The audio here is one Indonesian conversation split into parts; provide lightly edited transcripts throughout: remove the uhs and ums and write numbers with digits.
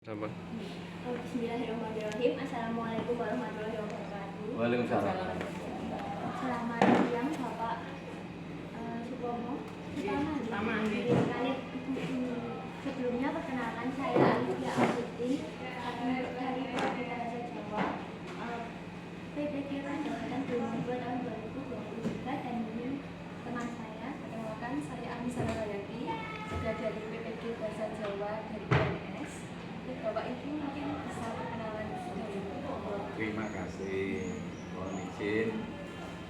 Apa? Bismillahirrahmanirrahim. Assalamualaikum warahmatullahi wabarakatuh. Waalaikumsalam. Selamat siang Bapak Supomo. Pertama Sebelumnya perkenalkan saya Alifia Azuddin dari Provinsi Bahasa Jawa, PPG Jabatan 2002 tahun 2023, dan ini teman saya. Perkenalkan, saya Anissa Rayati, juga dari PPG Bahasa Jawa dari UNS. Bapak Ibu mungkin bisa perkenalan dulu. Terima kasih. Mohon izin,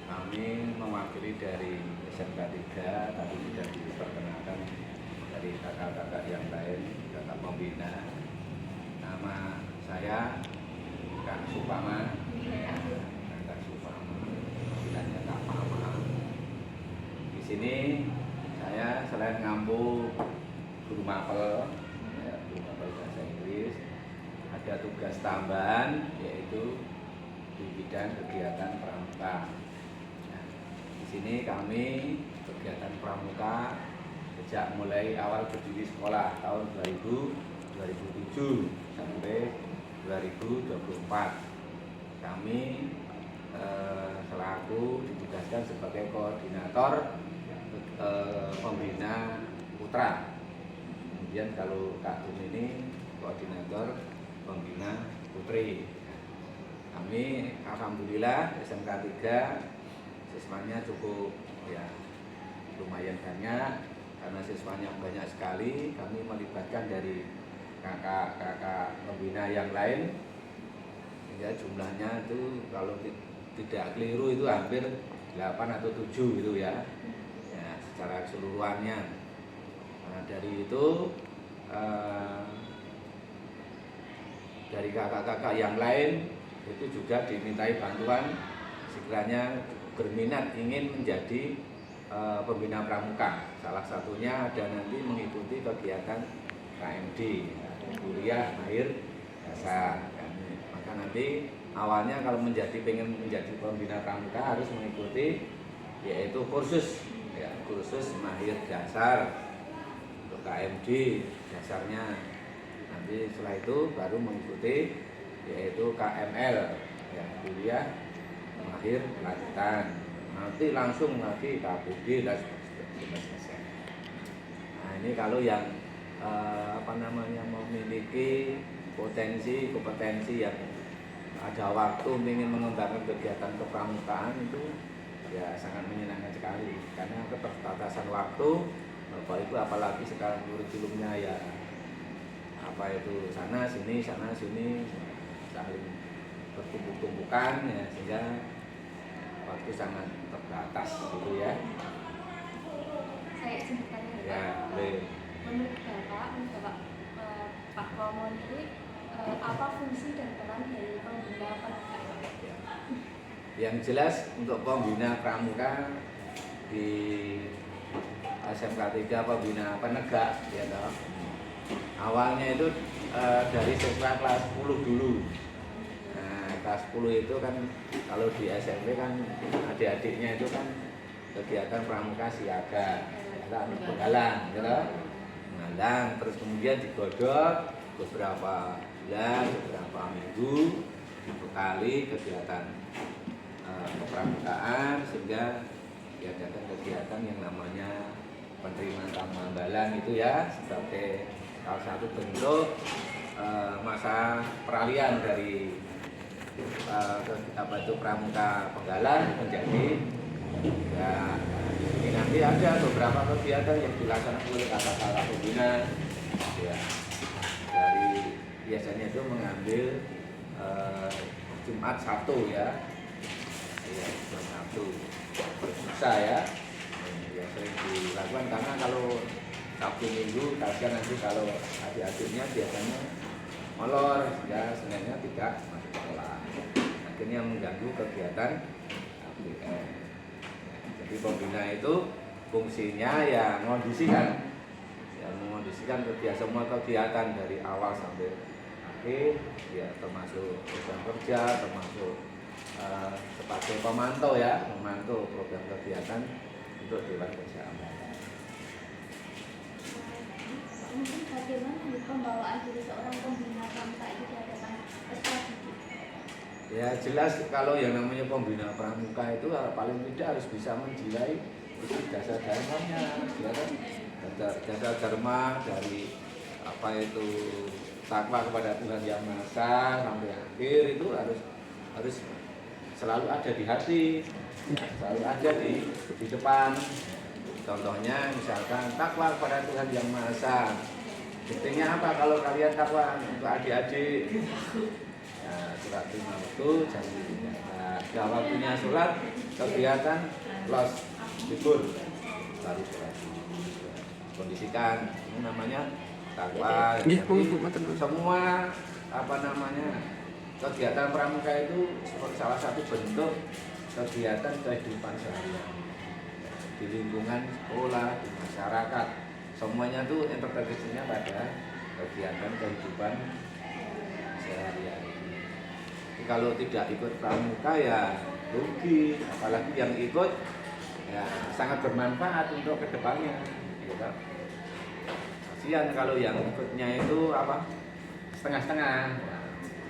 kami mewakili dari SMK 3 tadi sudah diperkenalkan dari kakak-kakak yang lain, kakak pembina. Nama saya Kak Supama. Kak Supama, panggilannya Kak Mama. Di sini saya selain ngampu guru mapel, guru mapel bahasa Inggris, ada tugas tambahan yaitu di bidang kegiatan pramuka. Nah, di sini kami kegiatan pramuka sejak mulai awal berdiri sekolah tahun 2007 sampai 2024. Kami selaku ditugaskan sebagai koordinator pembina putra. Kemudian kalau Kak Tum ini koordinator pembina putri. Kami alhamdulillah SMK 3 siswanya cukup lumayan banyak. Karena siswanya banyak sekali, kami melibatkan dari kakak-kakak pembina yang lain, sehingga jumlahnya itu kalau tidak keliru itu hampir 8 atau 7 gitu ya, secara keseluruhannya. Nah, dari itu dari kakak-kakak yang lain itu juga dimintai bantuan sekiranya berminat ingin menjadi pembina pramuka. Salah satunya ada nanti mengikuti kegiatan KMD, kuliah mahir dasar. Maka nanti awalnya kalau pengen menjadi pembina pramuka harus mengikuti yaitu kursus mahir dasar untuk KMD dasarnya. Nanti setelah itu baru mengikuti yaitu KML, kuliah mahir lanjutan. Nanti langsung lagi KPD dan selesai. Nah, ini kalau yang memiliki kompetensi yang ada waktu ingin mengembangkan kegiatan kepramukaan itu ya sangat menyenangkan sekali, karena keterbatasan waktu Bapak Ibu, apalagi sekarang kurikulumnya ya sana sini saling bertumpuk-tumpukan ya, sehingga waktu sangat terbatas gitu ya. Saya izin bertanya, Ya, boleh. menurut Bapak Pak Wawan ini apa fungsi dan peran dari pembina pramuka? Ya. Yang jelas untuk pembina pramuka di SMK 3 pembina penegak ya toh. Awalnya itu dari siswa kelas 10 dulu. Nah, kelas 10 itu kan kalau di SMP kan adik-adiknya itu kan kegiatan pramuka siaga, penggalang, gitu. Penggalang, terus kemudian digodok beberapa bulan, beberapa minggu, dibekali kegiatan kepramukaan, sehingga diadakan kegiatan yang namanya penerimaan tamu ambalan itu ya, sebagai salah satu bentuk masa peralihan dari pramuka penggalan menjadi ini nanti ada beberapa kegiatan yang dilaksanakan oleh kakak-kakak pembina ya, dari biasanya itu mengambil Jumat Sabtu ya, Jumat Sabtu susah ya, sering dilakukan karena kalau Sabtu Minggu kasihan nanti kalau adik-adiknya biasanya molor ya, sebenarnya tidak masuk sekolah, akhirnya mengganggu kegiatan KPM. Jadi pembina itu fungsinya ya mengondisikan semua kegiatan dari awal sampai akhir ya, termasuk program kerja, termasuk sebagai pemantau program kegiatan untuk Dewan Kerja Ambalan. Mungkin bagaimana pembawaan diri seorang pembina Ya jelas kalau yang namanya pembina pramuka itu paling tidak harus bisa menjilai itu jasa dharmanya, ya kan? Jasa dharma dari apa itu takwa kepada Tuhan Yang Maha Esa sampai akhir itu harus selalu ada di hati, selalu ada di depan. Contohnya misalkan takwa kepada Tuhan Yang Maha Esa. Buktinya apa kalau kalian takwa untuk adik-adik? Ya, surat 5 waktu jam 3. Nah, waktunya sholat kegiatan los libur baru sholat. Kondisikan ini namanya takwa. Jadi, semua apa namanya kegiatan pramuka itu salah satu bentuk kegiatan kehidupan sehari-hari di lingkungan sekolah, di masyarakat. Semuanya tuh interpretasinya pada kegiatan kehidupan sehari-hari. Kalau tidak ikut pramuka ya rugi, apalagi yang ikut ya sangat bermanfaat untuk kedepannya. Gitu. Kasihan kalau yang ikutnya itu apa setengah-setengah, ya,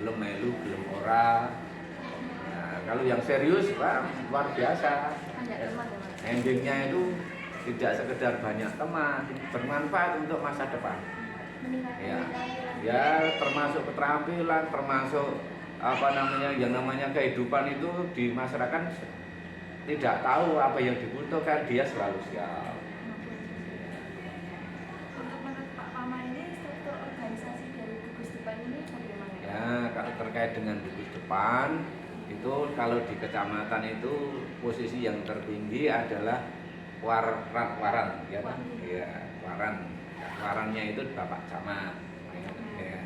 belum melu, belum ora. Nah, kalau yang serius, wah, luar biasa. Endingnya itu tidak sekedar banyak teman, bermanfaat untuk masa depan. Ya, termasuk keterampilan, termasuk apa namanya yang namanya kehidupan itu di masyarakat tidak tahu apa yang dibutuhkan, dia selalu siap. Untuk menurut Pak Pama ini struktur organisasi dari gugus depan ini bagaimana? Ya, kalau terkait dengan gugus depan itu kalau di kecamatan itu posisi yang tertinggi adalah waran, ya kan? Ya, waran. Warannya itu Bapak Camat. Ya.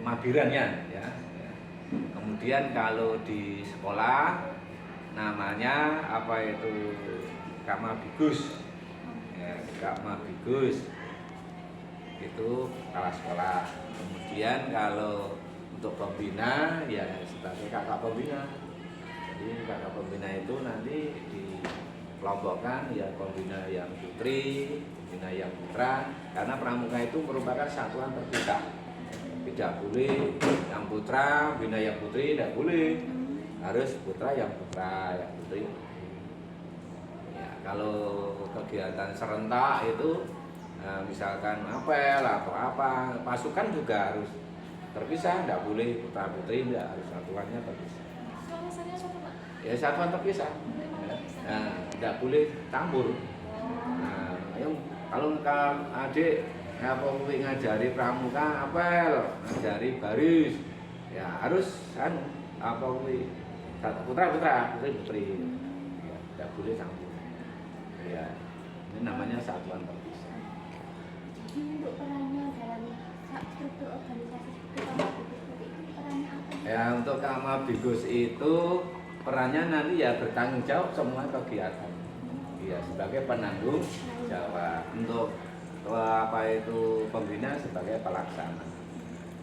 Mabirannya ya. Kemudian kalau di sekolah namanya apa itu Kamabigus. Ya, Kamabigus itu kepala sekolah. Kemudian kalau untuk pembina ya sebagai kakak pembina. Jadi kakak pembina itu nanti dikelompokkan ya pembina yang putri, pembina yang putra, karena pramuka itu merupakan satuan terpisah. Tidak boleh yang putra, bina yang putri, tidak boleh. Harus putra yang putra, yang putri. Ya, kalau kegiatan serentak itu, misalkan apel atau apa, pasukan juga harus terpisah, tidak boleh putra putri, tidak harus satuannya terpisah. Alasannya apa Pak? Ya satuan terpisah. Nah, tidak boleh campur. Nah, kalau adik apa ngajari pramuka apel, ngajari baris, ya harus apa putra putri, ya tidak boleh campur. Ya, ini namanya satuan terpisah. Jadi untuk perannya dalam struktur organisasi seperti itu perannya apa? Ya untuk Kamabigus itu perannya nanti ya bertanggung jawab semua kegiatan. Iya sebagai penanggung jawab untuk apa itu pembina sebagai pelaksana,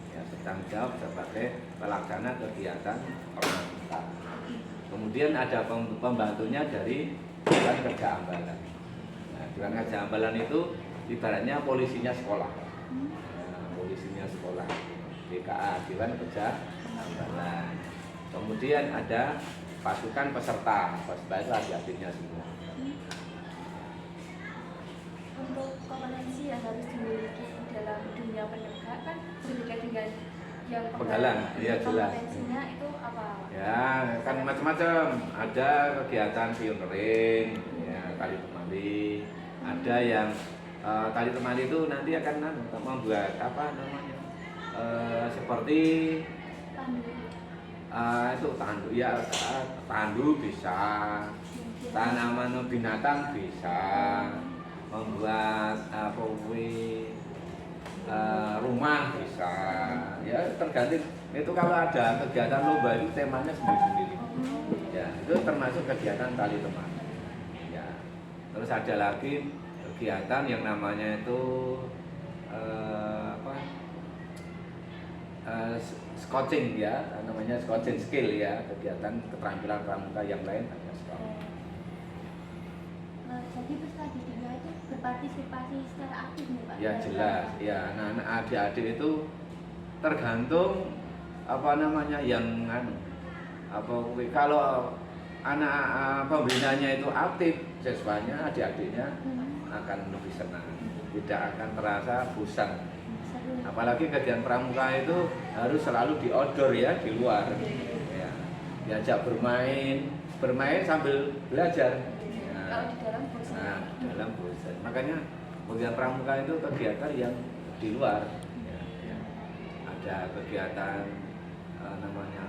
ya bertanggung jawab sebagai pelaksana kegiatan pramuka. Kemudian ada pembantunya dari Dewan Kerja Ambalan. Nah, Dewan Kerja Ambalan itu ibaratnya polisinya sekolah, polisinya sekolah, DKA Dewan Kerja Ambalan. Kemudian ada pasukan peserta itu adik-adiknya semua. Untuk kompetensi yang harus dimiliki dalam dunia penegak kan berbeda dengan yang Penggalang, iya jelas. Kompetensinya itu apa? Ya kan macam-macam. Ada kegiatan pioneering, ya tali temali. Ada yang tali temali itu nanti akan membuat apa namanya seperti itu tandu, ya tandu bisa, tanaman binatang bisa. Membuat rumah bisa, ya tergantung. Itu kalau ada kegiatan lomba itu temanya sendiri-sendiri. Ya itu termasuk kegiatan tali temali. Ya terus ada lagi kegiatan yang namanya itu scouting ya, namanya scouting skill ya, kegiatan keterampilan pramuka yang lain ada scouting. Jadi peserta didiknya itu berpartisipasi secara aktif nih Pak? Ya jelas, ya anak-anak adik-adik itu tergantung apa namanya yang kalau anak pembinanya itu aktif, siswanya adik-adiknya akan lebih senang, tidak akan terasa bosan. Apalagi kegiatan pramuka itu harus selalu di outdoor ya, di luar ya. Diajak bermain sambil belajar. Kalau di dalam bosan. Nah, di dalam bosan. Makanya kegiatan pramuka itu kegiatan yang di luar ya. Ada kegiatan namanya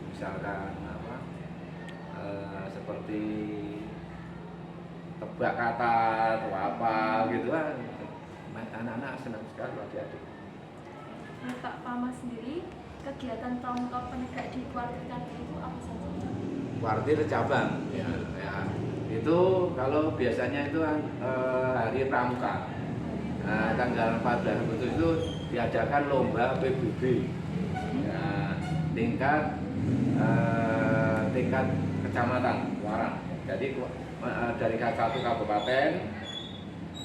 misalkan seperti tebak kata atau apa gitu kan, anak-anak senang sekali adik-adik. Menurut Pak Pama sendiri, kegiatan pramuka penegak di kuartir Kanti itu apa saja? Kuartir cabang ya. Itu kalau biasanya itu hari pramuka, tanggal 14 Agustus itu diadakan lomba PBB ya, tingkat kecamatan Warang. Jadi dari satu kabupaten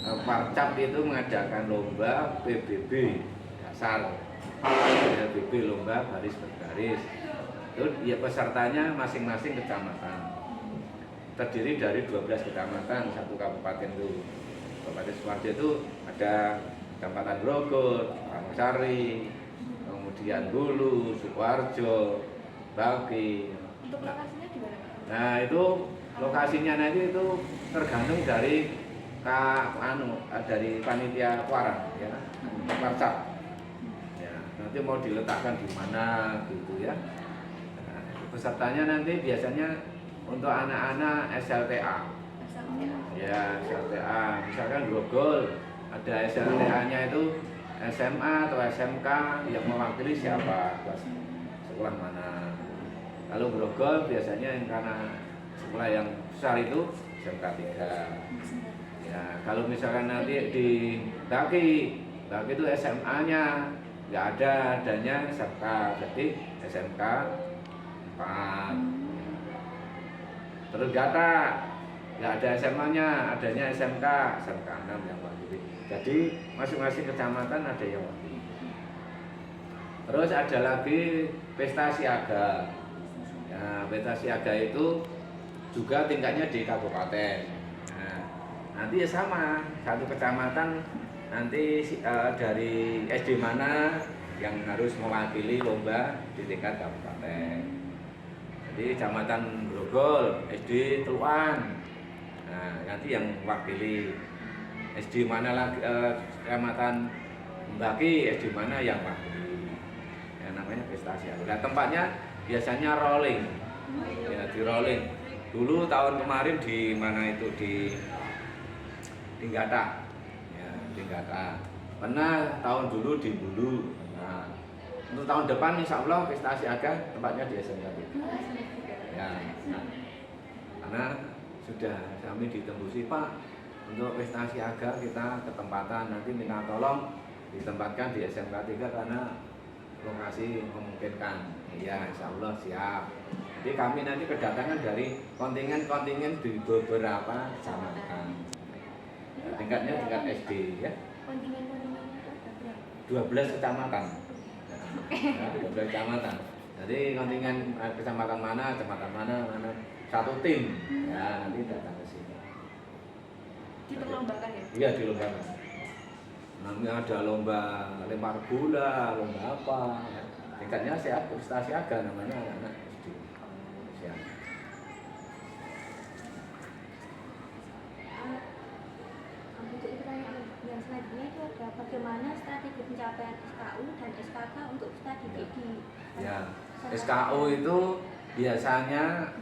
Parcap itu mengadakan lomba PBB dasar, PBB lomba baris berbaris. Itu ya pesertanya masing-masing kecamatan. Terdiri dari 12 kecamatan satu kabupaten itu. Kabupaten Sukoharjo itu ada Kecamatan Grogol, Rangsari, kemudian Hulu, Sukoharjo, Baki. Untuk lokasinya di mana? Nah itu lokasinya nanti itu tergantung dari dari panitia Warang ya, Parcap. Ya, nanti mau diletakkan di mana gitu ya. Nah, pesertanya nanti biasanya untuk anak-anak SLTA. Ya, SLTA. Misalkan Grogol ada SLTA-nya itu SMA atau SMK yang mewakili siapa, kelas sekolah mana. Kalau Grogol biasanya yang karena sekolah yang besar itu SMK 3. Ya, kalau misalkan nanti di Baki itu SMA-nya nggak ada, adanya SMK, berarti SMK 4. Terus Gata nggak ada SMA-nya, adanya SMK 6 yang wakili. Jadi masing-masing kecamatan ada yang wakili. Terus ada lagi pesta siaga. Ya, pesta siaga itu juga tingkatnya di kabupaten. Nah, nanti ya sama, satu kecamatan nanti dari SD mana yang harus mewakili lomba di tingkat kabupaten. Jadi kecamatan Grogol, SD Teluan, nah nanti yang mewakili. SD mana lagi, kecamatan Baki, SD mana yang mewakili. Ya, namanya pesta siaga. Nah, tempatnya biasanya rolling, ya di rolling. Dulu tahun kemarin di mana itu di Gata, ya di Gata. Pernah tahun dulu di Bulu. Nah, untuk tahun depan insya Allah pesta siaga tempatnya di SMK. Ya, nah, karena sudah kami ditembusi Pak untuk pesta siaga kita ketempatan, nanti minta tolong ditempatkan di SMK 3 karena lokasi memungkinkan. Iya, insya Allah siap. Jadi kami nanti kedatangan dari kontingen-kontingen di beberapa kecamatan. Tingkatnya tingkat SD ya. Kontingen-kontingennya itu ada berapa? 12 kecamatan. Ya, 12 kecamatan. Jadi kontingen kecamatan mana, satu tim. Ya, nanti datang ke sini. Diperlombakan ya? Iya, dilombakan. Namanya ada lomba lempar bola, lomba apa. Ya. Tingkatnya pesta siaga namanya anak-anak SD. Siap. Untuk pertanyaan yang selanjutnya itu ada bagaimana strategi pencapaian SKU dan SKK untuk studi di Ya, SKU itu biasanya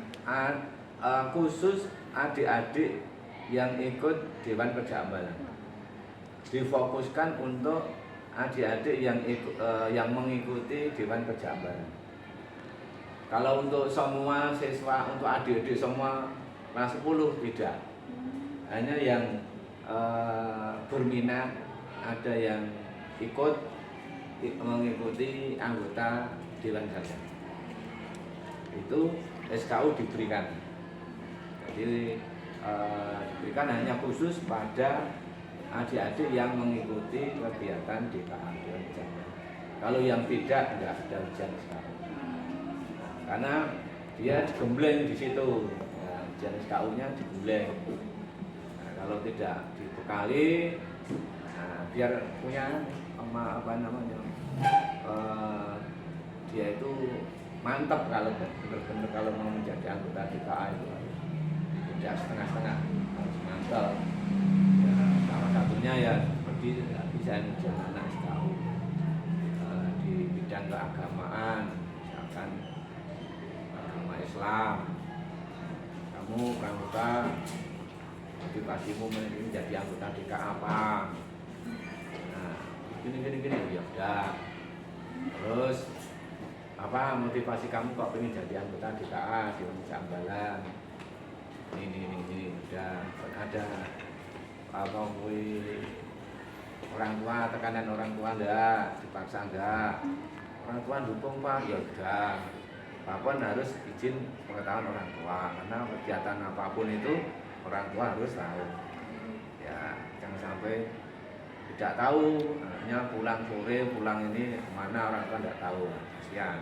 khusus adik-adik yang ikut Dewan Kerja Ambalan. Difokuskan untuk adik-adik yang mengikuti Dewan Kerja Ambalan. Kalau untuk semua siswa, untuk adik-adik semua kelas 10 tidak. Hanya yang berminat, ada yang ikut mengikuti anggota Dewan Kerja. Itu SKU diberikan. Jadi diberikan hanya khusus pada adik-adik yang mengikuti kegiatan DKA Dewan Kerja. Kalau yang tidak, enggak ada ujian SKU. Karena dia digembleng di situ. Ya, ujian SKU-nya digembleng. Nah, kalau tidak dibekali, nah, biar punya apa namanya, dia itu mantap kalau benar-benar kalau mau menjadi anggota DKA itu tidak setengah-setengah, harus mantap. Ya, salah satunya ya seperti bisa ujian anak SKU di bidang keagamaan, misalkan agama Islam, kamu pramuka, motivasimu menjadi anggota DKA apa? Nah, gini ya udah. Terus apa motivasi kamu kok pengen jadi anggota DKA di Ambalan? Ini udah ada kalau orang tua, tekanan orang tua enggak, dipaksa enggak, orang tua dukung Pak, ya udah. Apapun harus izin pengetahuan orang tua, karena kegiatan apapun itu orang tua harus tahu. Ya, jangan sampai tidak tahu, hanya pulang sore, pulang ini kemana orang tua tidak tahu, kasihan.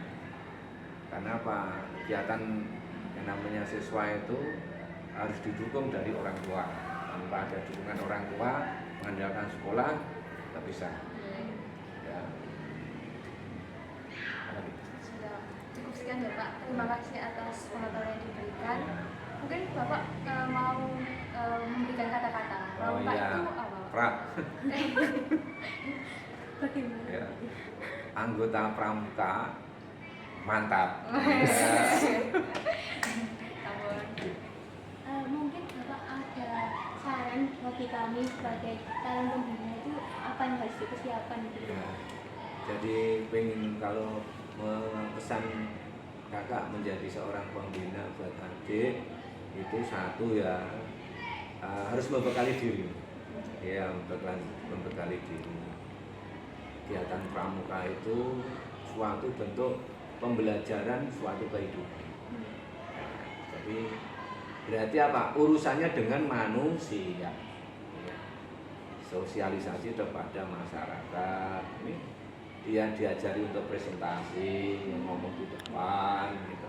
Karena apa? Kegiatan yang namanya siswa itu harus didukung dari orang tua. Tanpa ada dukungan orang tua, mengandalkan sekolah, tidak bisa. Ya. Sudah cukup sekian ya Pak. Terima kasih atas pengetahuan yang diberikan. Mungkin Bapak mau memberikan kata-kata. Pramuka iya. itu apa? Bagaimana? Ya. Anggota pramuka mantap. Mungkin Bapak ada saran bagi kami sebagai calon pembina itu apa yang harus dipersiapkan gitu? Ya. Jadi pengen kalau pesan kakak menjadi seorang pembina buat adik itu satu ya harus membekali diri. Ya, membekali diri. Kegiatan pramuka itu suatu bentuk pembelajaran suatu kehidupan. Jadi berarti apa? Urusannya dengan manusia. Sosialisasi kepada masyarakat. Ini dia diajari untuk presentasi, ngomong di depan, gitu.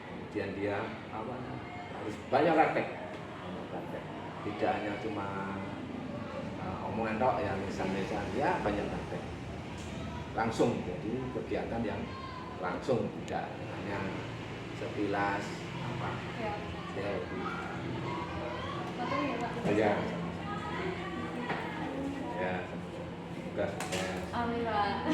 Kemudian dia apa? Harus banyak praktek. Tidak hanya cuma omongan tok ya, misalnya ya banyak praktek. Langsung jadi kegiatan yang langsung, tidak hanya sekilas apa teori. Ya, ya, tugas. Amin Pak.